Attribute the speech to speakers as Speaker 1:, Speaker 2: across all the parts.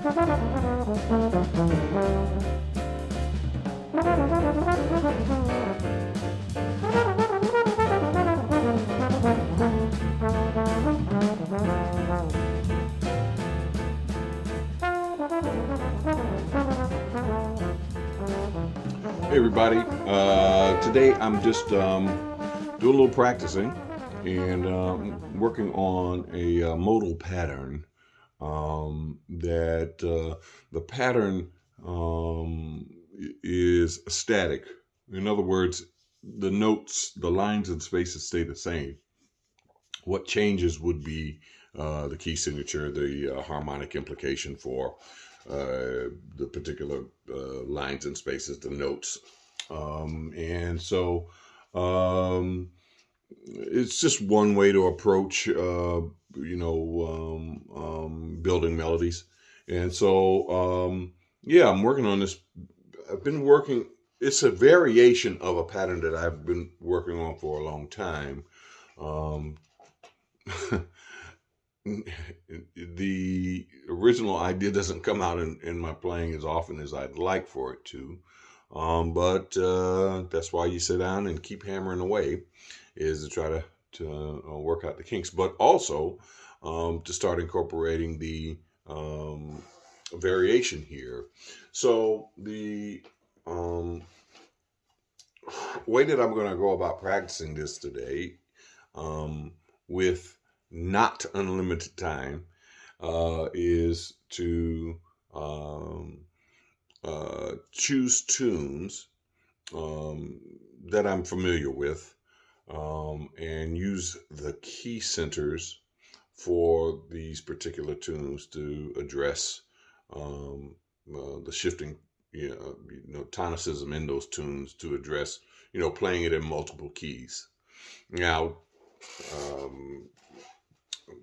Speaker 1: Hey everybody, today I'm just doing a little practicing and working on a modal pattern that the pattern is static. In other words, the notes, the lines and spaces stay the same. What changes would be the key signature, the harmonic implication for the particular lines and spaces, the notes. And so it's just one way to approach, building melodies. And so, yeah, I'm working on this. I've been working, it's a variation of a pattern that I've been working on for a long time. Um, the original idea doesn't come out in my playing as often as I'd like for it to. But that's why you sit down and keep hammering away, is to try to work out the kinks, but also to start incorporating the variation here. So the way that I'm going to go about practicing this today, with not unlimited time, is to choose tunes that I'm familiar with, and use the key centers for these particular tunes to address the shifting, tonicism in those tunes, to address, playing it in multiple keys. Now,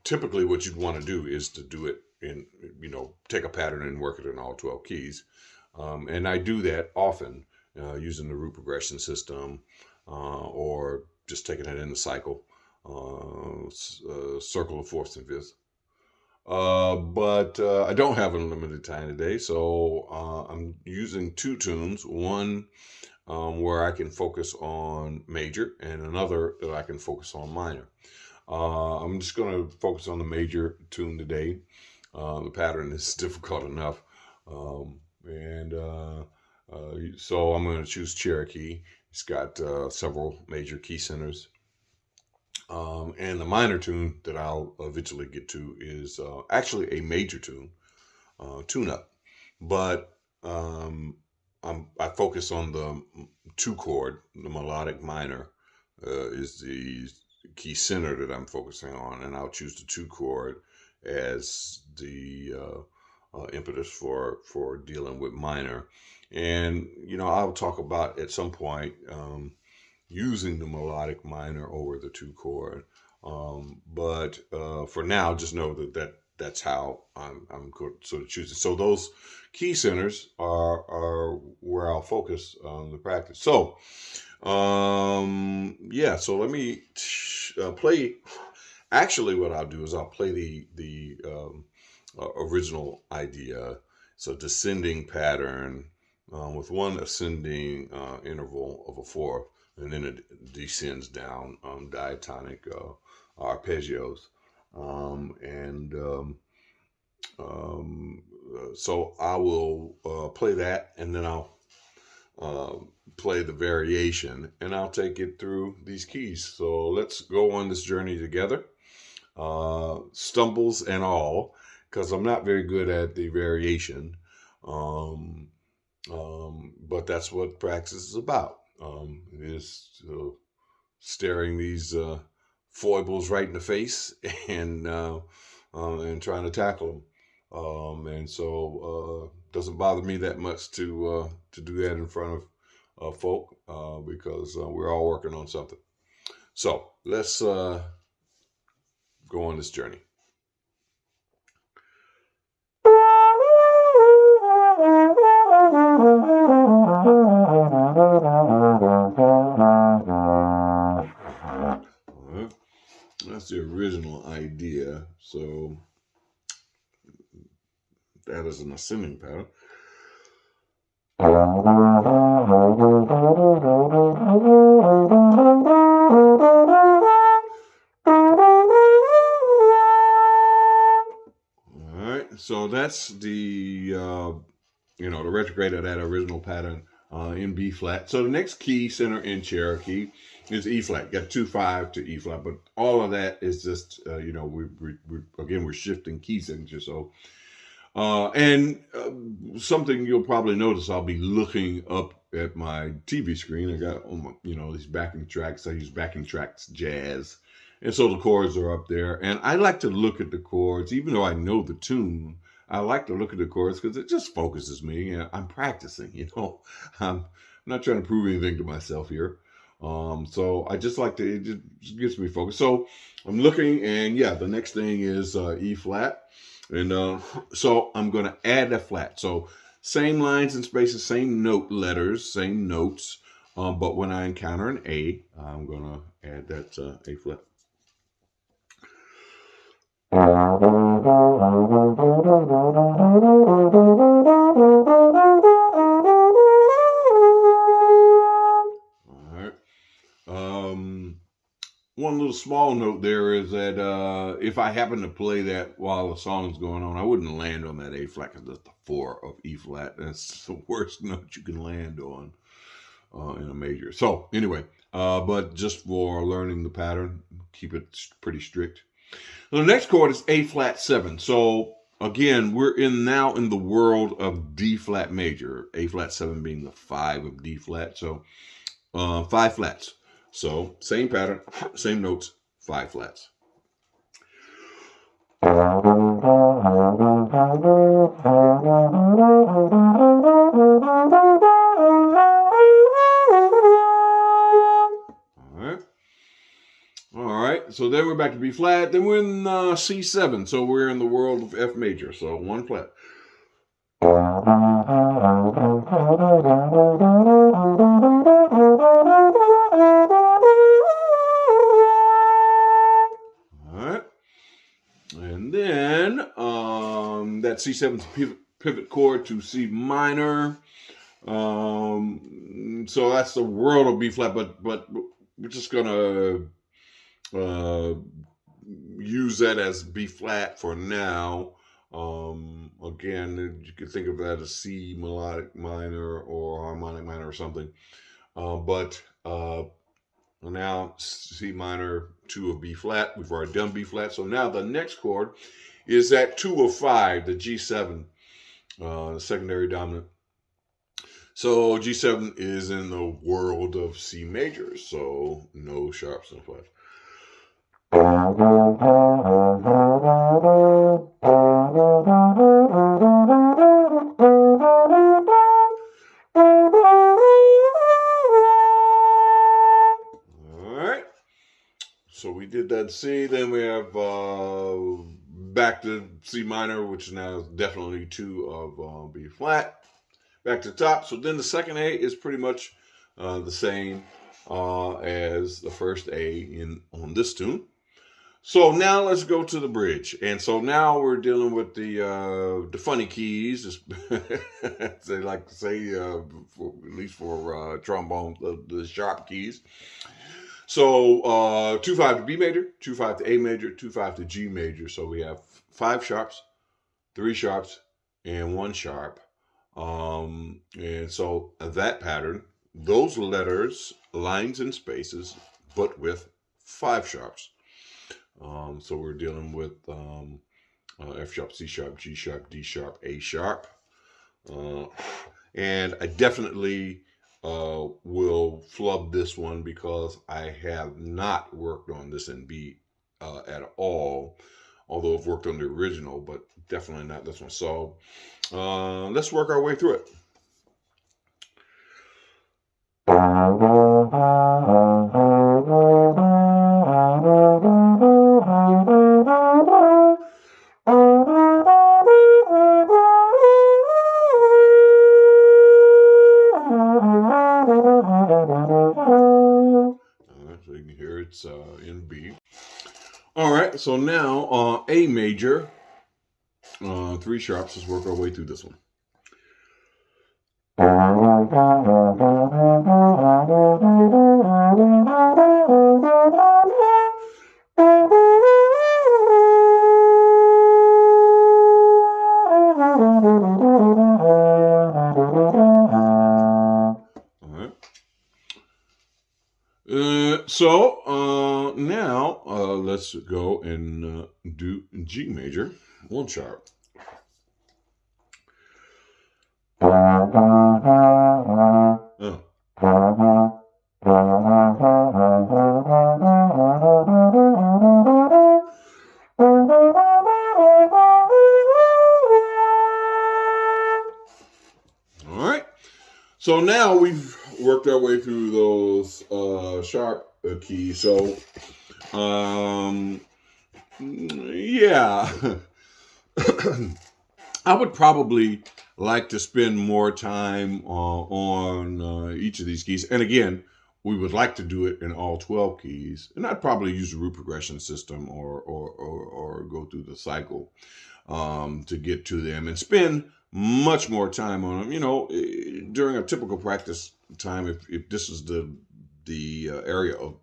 Speaker 1: typically what you'd want to do is to do it in, take a pattern and work it in all 12 keys. And I do that often using the root progression system, or just taking it in the cycle, circle of fourths and fifths. But I don't have unlimited time today, so I'm using two tunes. One where I can focus on major, and another that I can focus on minor. I'm just going to focus on the major tune today. The pattern is difficult enough. So I'm going to choose Cherokee. It's got several major key centers. And the minor tune that I'll eventually get to is actually a major tune, tune-up. But I focus on the two chord. The melodic minor is the key center that I'm focusing on, and I'll choose the two chord as the impetus for dealing with minor. And I'll talk about at some point using the melodic minor over the two chord, but for now, just know that's how I'm sort of choosing. So those key centers are where I'll focus on the practice. So yeah, so let me play. Actually, what I'll do is I'll play the original idea. So descending pattern with one ascending interval of a fourth, and then it descends down diatonic arpeggios. So I will play that, and then I'll play the variation, and I'll take it through these keys. So let's go on this journey together, stumbles and all, because I'm not very good at the variation. But that's what practice is about. Is staring these foibles right in the face and trying to tackle them. And so doesn't bother me that much to do that in front of folk, because we're all working on something. So let's go on this journey. That's the original idea. So that as an ascending pattern. Alright, so that's the the retrograde of that original pattern in B flat. So the next key center in Cherokee is E flat. Got 2-5 to E flat, but all of that is just we're shifting key signatures. So something you'll probably notice, I'll be looking up at my TV screen. I got these backing tracks. I use backing tracks jazz, and so the chords are up there. And I like to look at the chords, even though I know the tune. I like to look at the chords because it just focuses me. And I'm practicing. I'm not trying to prove anything to myself here. So I just like to. It just gets me focused. So I'm looking, and yeah, the next thing is E flat. And so I'm going to add a flat. So same lines and spaces, same note letters, same notes. But when I encounter an A, I'm going to add that A flat. All right. One little small note there is that if I happen to play that while the song's going on, I wouldn't land on that A flat because that's the 4 of E flat. That's the worst note you can land on in a major. So anyway, but just for learning the pattern, keep it pretty strict. The next chord is A flat 7. So again, we're now in the world of D flat major. A flat 7 being the 5 of D flat. So 5 flats. So same pattern, same notes, 5 flats. All right. So then we're back to B flat. Then we're in C7. So we're in the world of F major. So 1 flat. And then that C7 is pivot chord to C minor. So that's the world of B flat, but we're just gonna use that as B flat for now. Again, you could think of that as C melodic minor or harmonic minor or something. But now C minor, 2 of B flat. We've already done B flat. So now the next chord is that 2 of 5, the G7, secondary dominant. So G7 is in the world of C major. So no sharps and flats. So we did that C, then we have back to C minor, which now is definitely 2 of B flat, back to top. So then the second A is pretty much the same as the first A on this tune. So now let's go to the bridge. And so now we're dealing with the funny keys, as they like to say, at least for trombone, the sharp keys. So 2-5 to B major, 2-5 to A major, 2-5 to G major. So we have 5 sharps, 3 sharps, and 1 sharp. And so that pattern, those letters, lines and spaces, but with 5 sharps. So we're dealing with F sharp, C sharp, G sharp, D sharp, A sharp. And I definitely will flub this one because I have not worked on this in B at all, although I've worked on the original, but definitely not this one. So let's work our way through it. So you can hear it's in B. All right, so now A major, 3 sharps. Let's work our way through this one. So now let's go and do G major, 1 sharp. All right. So now we've worked our way through those sharp keys. So, yeah, I would probably like to spend more time on each of these keys. And again, we would like to do it in all 12 keys. And I'd probably use the root progression system or go through the cycle to get to them and spend much more time on them. You know, during a typical practice time, if this is the area of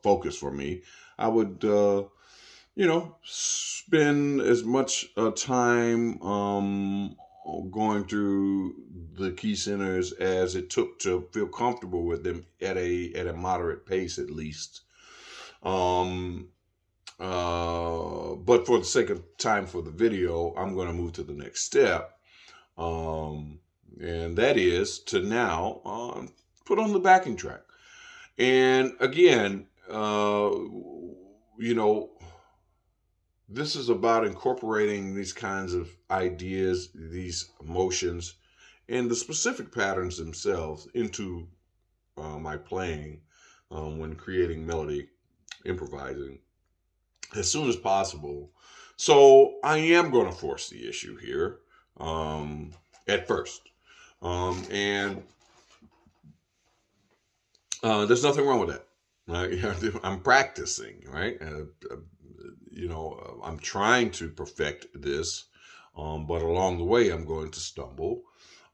Speaker 1: focus for me, I would, you know, spend as much time going through the key centers as it took to feel comfortable with them at a moderate pace, at least. But for the sake of time for the video, I'm going to move to the next step. And that is to now put on the backing track. And again, you know, this is about incorporating these kinds of ideas, these emotions, and the specific patterns themselves into my playing when creating melody, improvising, as soon as possible. So I am going to force the issue here at first. And there's nothing wrong with that. I'm practicing, right? You know, I'm trying to perfect this, but along the way, I'm going to stumble.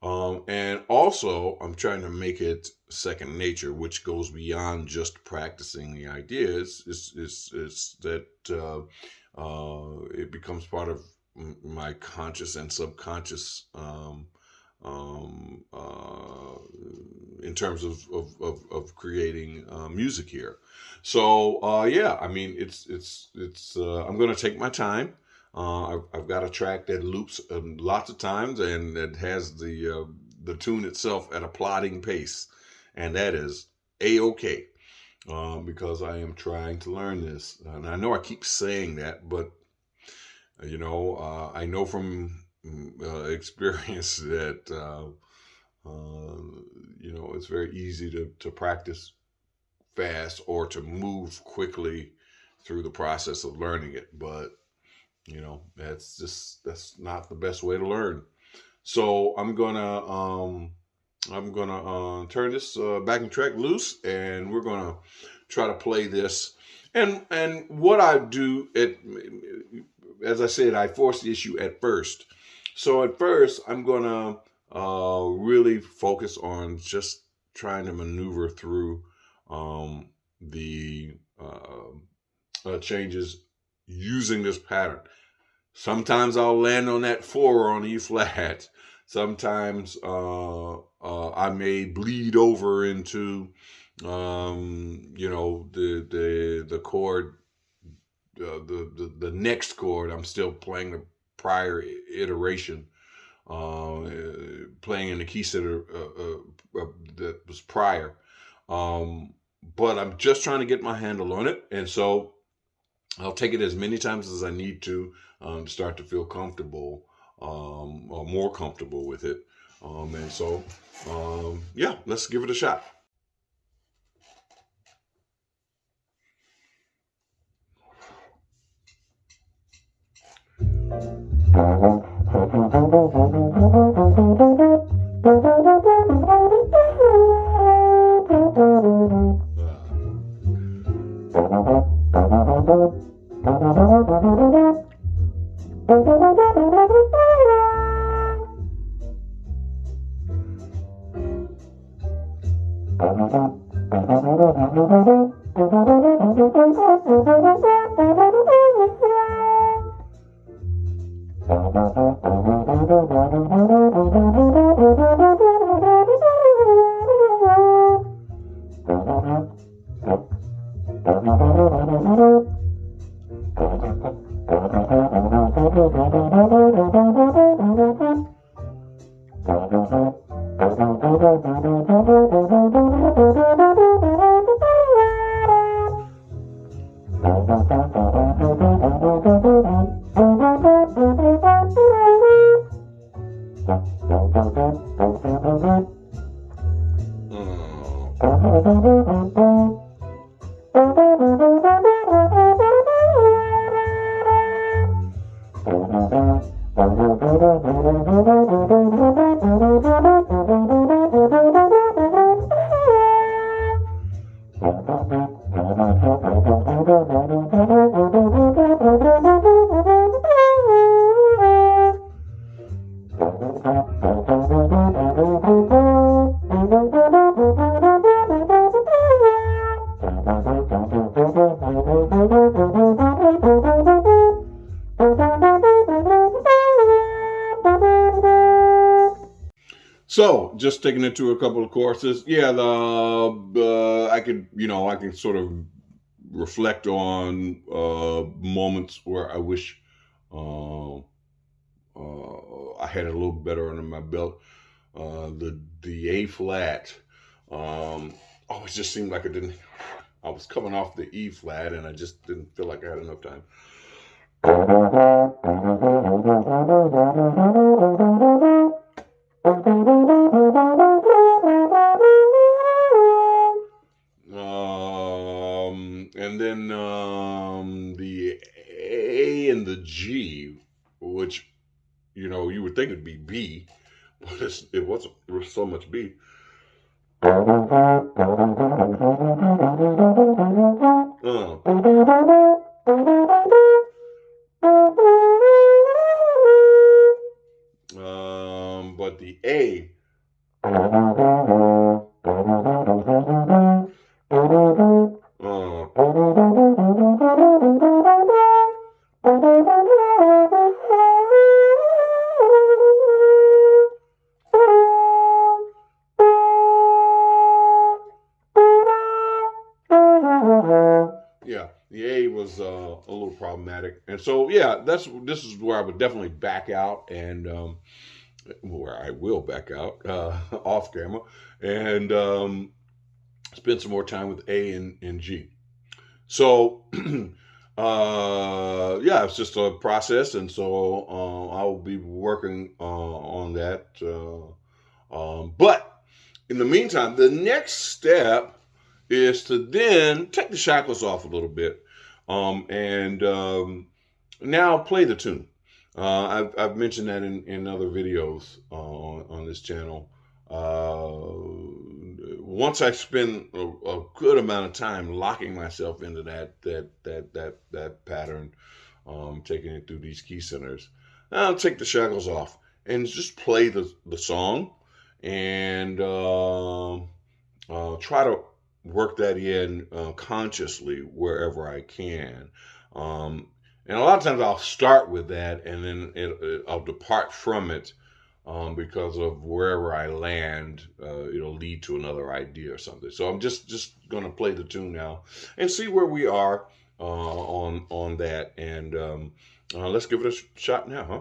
Speaker 1: And also, I'm trying to make it second nature, which goes beyond just practicing the ideas. It's that it becomes part of my conscious and subconscious in terms of creating music here. So yeah, I mean, it's I'm going to take my time. I've got a track that loops lots of times and that has the tune itself at a plodding pace, and that is a-okay because I am trying to learn this. And I know I keep saying that, but you know, I know from experience that you know, it's very easy to practice fast or to move quickly through the process of learning it, but you know, that's not the best way to learn. So I'm gonna turn this backing track loose, and we're gonna try to play this. And what I do, as I said, I force the issue at first. So at first, I'm gonna really focus on just trying to maneuver through the changes using this pattern. Sometimes I'll land on that 4 on E flat. Sometimes I may bleed over into you know, the chord, the next chord. I'm still playing the prior iteration, playing in the key center that was prior. But I'm just trying to get my handle on it, and so I'll take it as many times as I need to start to feel comfortable, or more comfortable with it. And so, yeah, let's give it a shot. So, just taking it to a couple of courses, yeah, I can sort of reflect on moments where I wish I had a little better under my belt. The A flat always just seemed like I was coming off the E flat, and I just didn't feel like I had enough time. And then the A and the G, which you would think it'd be B, but it wasn't. There was so much B. But the A. Yeah, the A was a little problematic, and so yeah, this is where I would definitely back out, and where I will back out off camera, and spend some more time with A and G. So yeah, it's just a process, and so I'll be working on that. But in the meantime, the next step is to then take the shackles off a little bit, and now play the tune. I've mentioned that in other videos on this channel. Once I spend a good amount of time locking myself into that pattern, taking it through these key centers, I'll take the shackles off and just play the song, and try to work that in consciously wherever I can. And a lot of times I'll start with that, and then I'll depart from it because of wherever I land. It'll lead to another idea or something. So I'm just going to play the tune now and see where we are on that. And let's give it a shot now, huh?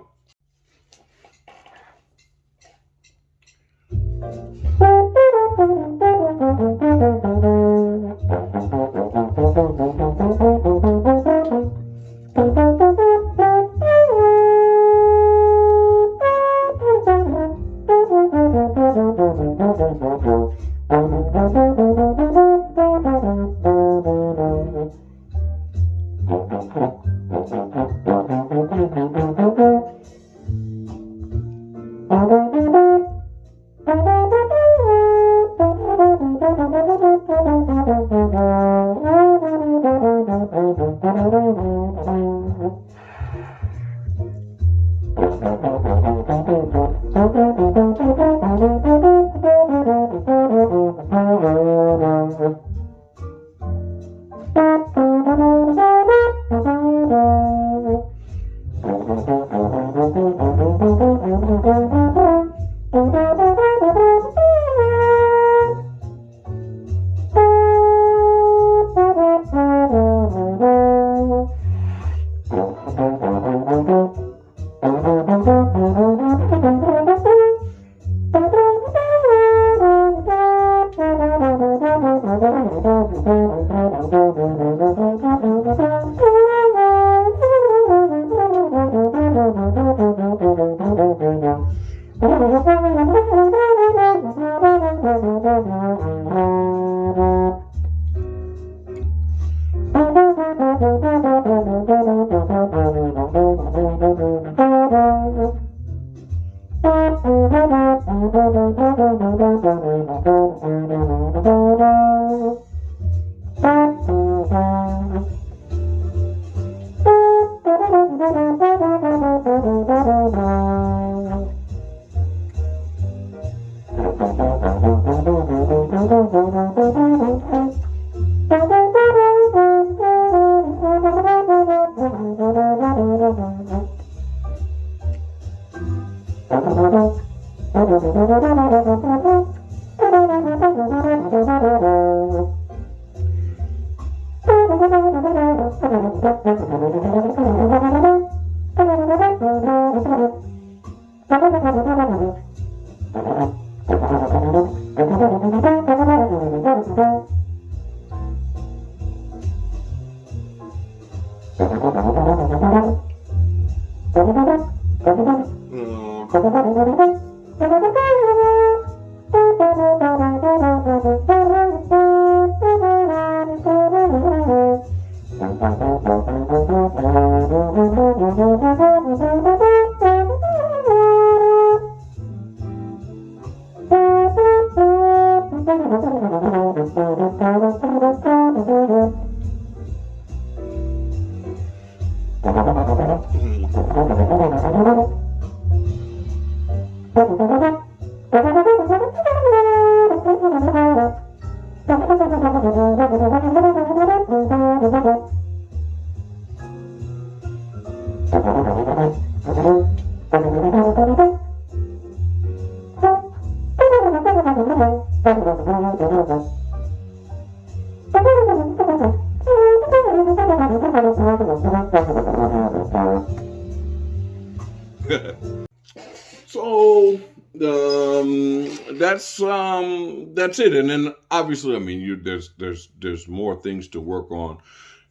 Speaker 1: So that's it. And then obviously, I mean, there's more things to work on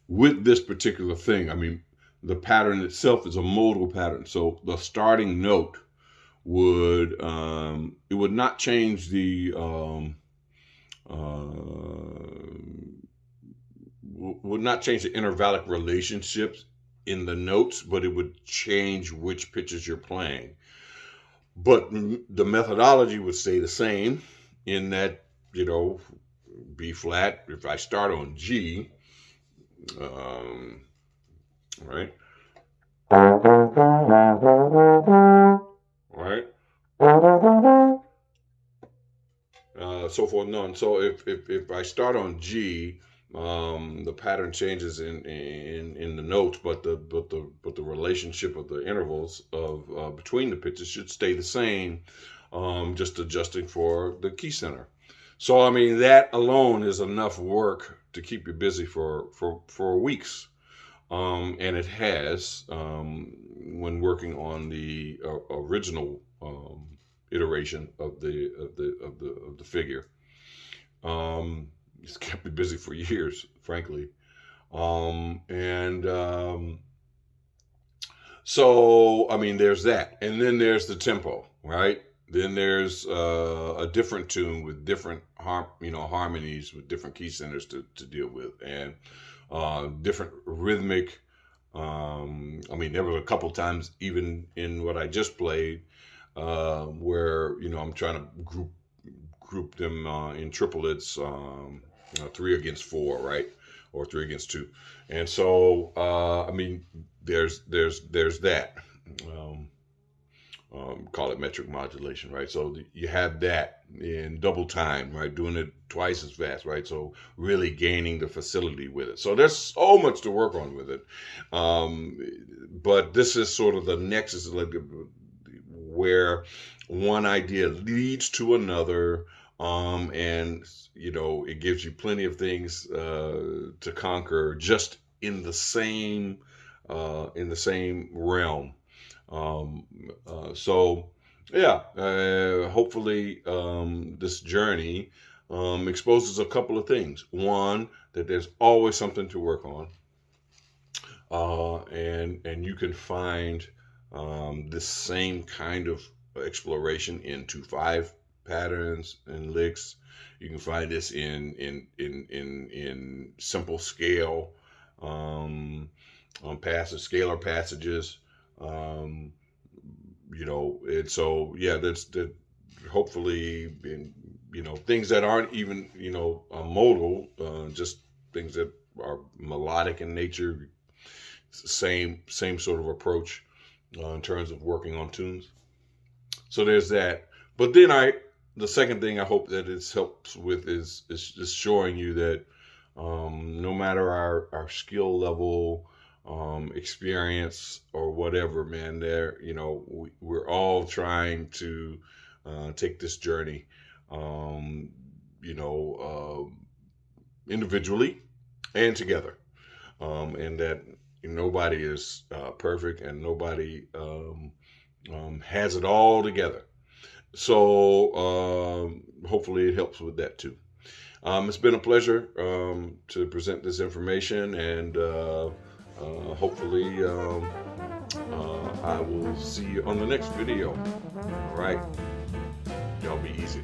Speaker 1: with this particular thing. I mean, the pattern itself is a modal pattern. So the starting note would it would not change the would not change the intervallic relationships in the notes, but it would change which pitches you're playing. But the methodology would stay the same in that, you know, B flat, if I start on G, right? Right? So forth and on. So if I start on G, the pattern changes in the notes, but the relationship of the intervals of between the pitches should stay the same, just adjusting for the key center. So I mean, that alone is enough work to keep you busy for weeks, and it has when working on the original iteration of the figure. It's kept me busy for years, frankly. So, I mean, there's that. And then there's the tempo, right? Then there's a different tune with different harmonies with different key centers to deal with, and different rhythmic. I mean, there was a couple times even in what I just played where, you know, I'm trying to group them in triplets, 3 against 4, right, or 3 against 2, and so I mean, there's that. Call it metric modulation, right? So you have that in double time, right? Doing it twice as fast, right? So really gaining the facility with it. So there's so much to work on with it, but this is sort of the nexus, like where one idea leads to another, and you know, it gives you plenty of things to conquer just in the same realm. So yeah, hopefully this journey exposes a couple of things. One, that there's always something to work on, and you can find this same kind of exploration in 2/5 patterns and licks. You can find this in simple scale passages, scalar passages. Um, and so yeah, that's that. Hopefully, things that aren't even modal, just things that are melodic in nature. Same sort of approach in terms of working on tunes. So there's that. But then the second thing I hope that it helps with is just showing you that no matter our skill level, experience or whatever, man, we're all trying to take this journey, um, you know, individually and together, and that nobody is perfect and nobody has it all together. So hopefully it helps with that too. It's been a pleasure to present this information, and hopefully I will see you on the next video. All right, y'all be easy.